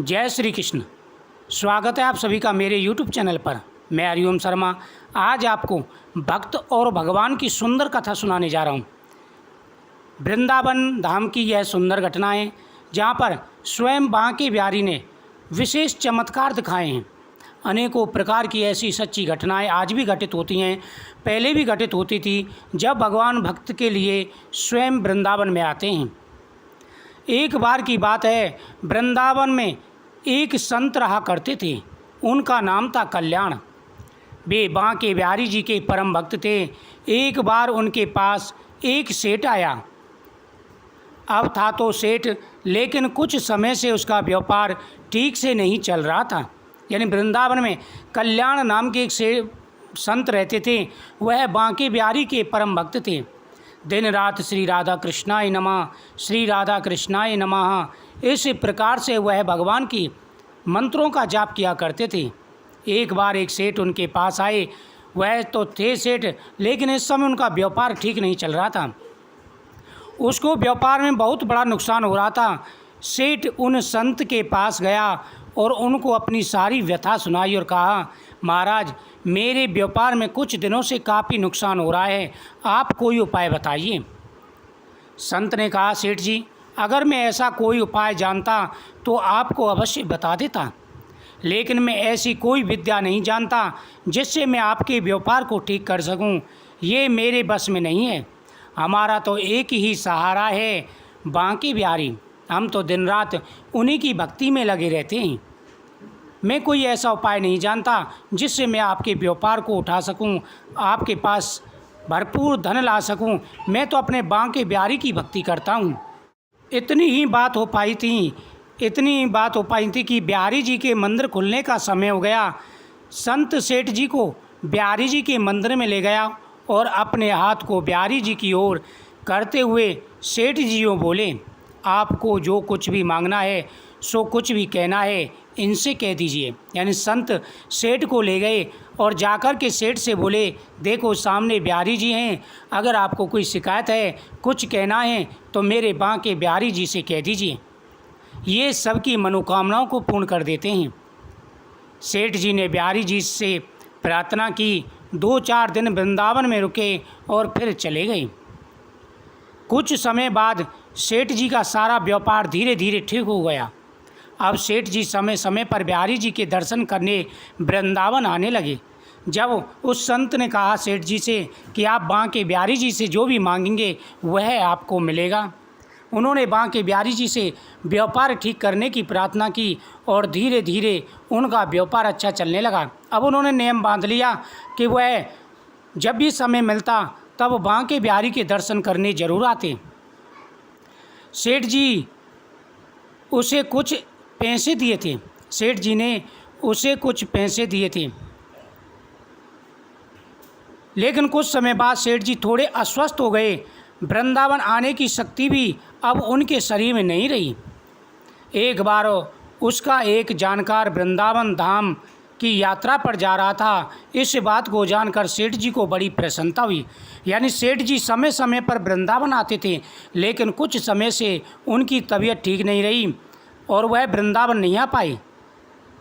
जय श्री कृष्ण। स्वागत है आप सभी का मेरे YouTube चैनल पर। मैं हरिओम शर्मा आज आपको भक्त और भगवान की सुंदर कथा सुनाने जा रहा हूँ। वृंदावन धाम की यह सुंदर घटना है जहाँ पर स्वयं बांके बिहारी ने विशेष चमत्कार दिखाए हैं। अनेकों प्रकार की ऐसी सच्ची घटनाएं आज भी घटित होती हैं, पहले भी घटित होती थी जब भगवान भक्त के लिए स्वयं वृंदावन में आते हैं। एक बार की बात है, वृंदावन में एक संत रहा करते थे। उनका नाम था कल्याण। वे बांके बिहारी जी के परम भक्त थे। एक बार उनके पास एक सेठ आया। अब था तो सेठ, लेकिन कुछ समय से उसका व्यापार ठीक से नहीं चल रहा था। यानी वृंदावन में कल्याण नाम के एक संत रहते थे। वह बांके बिहारी के परम भक्त थे। दिन रात श्री राधा कृष्णाय नमः, श्री राधा कृष्णाय नमः, इस प्रकार से वह भगवान की मंत्रों का जाप किया करते थे। एक बार एक सेठ उनके पास आए। वह तो थे सेठ, लेकिन इस समय उनका व्यापार ठीक नहीं चल रहा था। उसको व्यापार में बहुत बड़ा नुकसान हो रहा था। सेठ उन संत के पास गया और उनको अपनी सारी व्यथा सुनाई और कहा, महाराज, मेरे व्यापार में कुछ दिनों से काफ़ी नुकसान हो रहा है, आप कोई उपाय बताइए। संत ने कहा, सेठ जी, अगर मैं ऐसा कोई उपाय जानता तो आपको अवश्य बता देता, लेकिन मैं ऐसी कोई विद्या नहीं जानता जिससे मैं आपके व्यापार को ठीक कर सकूं। ये मेरे बस में नहीं है। हमारा तो एक ही सहारा है, बांके बिहारी। हम तो दिन रात उन्हीं की भक्ति में लगे रहते हैं। मैं कोई ऐसा उपाय नहीं जानता जिससे मैं आपके व्यापार को उठा सकूं, आपके पास भरपूर धन ला सकूं। मैं तो अपने बांके बिहारी की भक्ति करता हूं। इतनी ही बात हो पाई थी कि बिहारी जी के मंदिर खुलने का समय हो गया। संत सेठ जी को बिहारी जी के मंदिर में ले गया और अपने हाथ को बिहारी जी की ओर करते हुए सेठ जी यूँ बोले, आपको जो कुछ भी मांगना है, सो कुछ भी कहना है, इनसे कह दीजिए। यानी संत सेठ को ले गए और जाकर के सेठ से बोले, देखो सामने बिहारी जी हैं, अगर आपको कोई शिकायत है, कुछ कहना है तो मेरे बांके बिहारी जी से कह दीजिए। ये सबकी मनोकामनाओं को पूर्ण कर देते हैं। सेठ जी ने बिहारी जी से प्रार्थना की। 2-4 दिन वृंदावन में रुके और फिर चले गए। कुछ समय बाद सेठ जी का सारा व्यापार धीरे धीरे ठीक हो गया। अब सेठ जी समय समय पर बिहारी जी के दर्शन करने वृंदावन आने लगे। जब उस संत ने कहा सेठ जी से कि आप बांके बिहारी जी से जो भी मांगेंगे वह आपको मिलेगा, उन्होंने बांके बिहारी जी से व्यापार ठीक करने की प्रार्थना की और धीरे धीरे उनका व्यापार अच्छा चलने लगा। अब उन्होंने नियम बांध लिया कि वह जब भी समय मिलता तब बांके बिहारी के दर्शन करने जरूर आते। सेठ जी उसे कुछ पैसे दिए थे। सेठ जी ने उसे कुछ पैसे दिए थे, लेकिन कुछ समय बाद सेठ जी थोड़े अस्वस्थ हो गए। वृंदावन आने की शक्ति भी अब उनके शरीर में नहीं रही। एक बार उसका एक जानकार वृंदावन धाम की यात्रा पर जा रहा था। इस बात को जानकर सेठ जी को बड़ी प्रसन्नता हुई। यानी सेठ जी समय समय पर वृंदावन आते थे, लेकिन कुछ समय से उनकी तबीयत ठीक नहीं रही और वह वृंदावन नहीं आ पाए।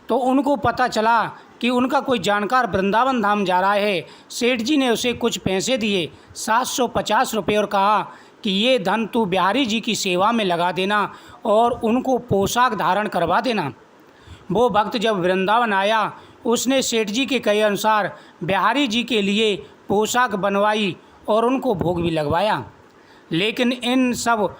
तो उनको पता चला कि उनका कोई जानकार वृंदावन धाम जा रहा है। सेठ जी ने उसे कुछ पैसे दिए, 750 रुपये, और कहा कि ये धन तू बिहारी जी की सेवा में लगा देना और उनको पोशाक धारण करवा देना। वो भक्त जब वृंदावन आया, उसने सेठ जी के कहे अनुसार बिहारी जी के लिए पोशाक बनवाई और उनको भोग भी लगवाया। लेकिन इन सब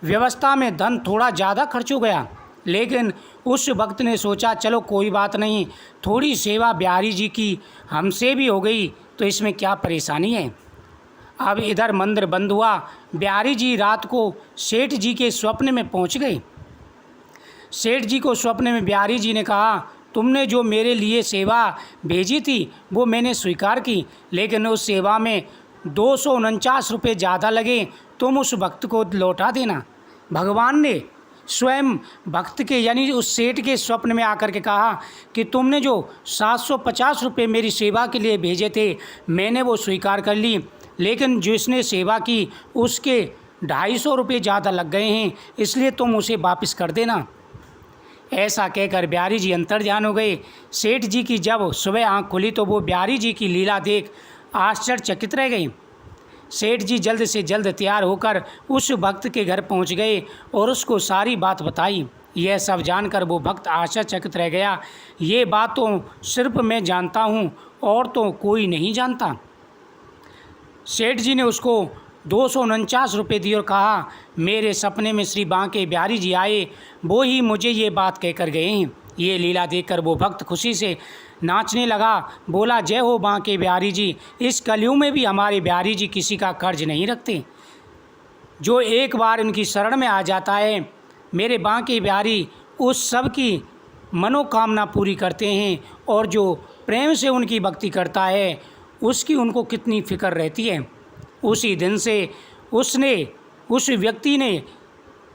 व्यवस्था में धन थोड़ा ज़्यादा खर्च हो गया। लेकिन उस भक्त ने सोचा, चलो कोई बात नहीं, थोड़ी सेवा बिहारी जी की हमसे भी हो गई तो इसमें क्या परेशानी है। अब इधर मंदिर बंद हुआ। बिहारी जी रात को सेठ जी के स्वप्न में पहुंच गए। सेठ जी को स्वप्न में बिहारी जी ने कहा, तुमने जो मेरे लिए सेवा भेजी थी वो मैंने स्वीकार की, लेकिन उस सेवा में 249 रुपये ज़्यादा लगे, तुम उस भक्त को लौटा देना। भगवान ने स्वयं भक्त के यानी उस सेठ के स्वप्न में आकर के कहा कि तुमने जो 750 रुपये मेरी सेवा के लिए भेजे थे, मैंने वो स्वीकार कर ली, लेकिन जिसने सेवा की उसके 250 रुपये ज़्यादा लग गए हैं, इसलिए तुम उसे वापस कर देना। ऐसा कहकर बिहारी जी अंतर्ध्यान हो गए। सेठ जी की जब सुबह आंख खुली तो वो बिहारी जी की लीला देख आश्चर्यचकित रह गई। सेठ जी जल्द से जल्द तैयार होकर उस भक्त के घर पहुंच गए और उसको सारी बात बताई। यह सब जानकर वो भक्त आश्चर्यचकित रह गया। ये बात तो सिर्फ मैं जानता हूँ और तो कोई नहीं जानता। सेठ जी ने उसको 249 रुपये दिए और कहा, मेरे सपने में श्री बांके बिहारी जी आए, वो ही मुझे ये बात कहकर गए हैं। ये लीला देखकर वो भक्त खुशी से नाचने लगा, बोला, जय हो बांके बिहारी जी, इस कलयुग में भी हमारे बिहारी जी किसी का कर्ज नहीं रखते। जो एक बार उनकी शरण में आ जाता है, मेरे बांके बिहारी उस सब की मनोकामना पूरी करते हैं। और जो प्रेम से उनकी भक्ति करता है उसकी उनको कितनी फिक्र रहती है। उसी दिन से उस व्यक्ति ने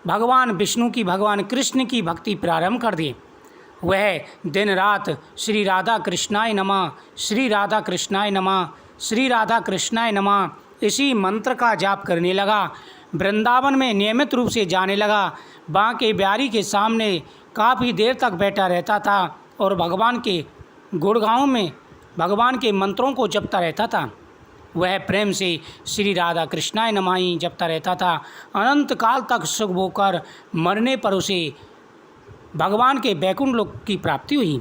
भगवान विष्णु की, भगवान कृष्ण की भक्ति प्रारंभ कर दी। वह दिन रात श्री राधा कृष्णाय नमः, श्री राधा कृष्णाय नमः, श्री राधा कृष्णाय नमः इसी मंत्र का जाप करने लगा। वृंदावन में नियमित रूप से जाने लगा। बांके बिहारी के सामने काफ़ी देर तक बैठा रहता था और भगवान के गुणगानों में भगवान के मंत्रों को जपता रहता था। वह प्रेम से श्री राधा कृष्णाय नमः ही जपता रहता था। अनंत काल तक सुख भोगकर मरने पर उसे भगवान के बैकुंठ लोक की प्राप्ति हुई।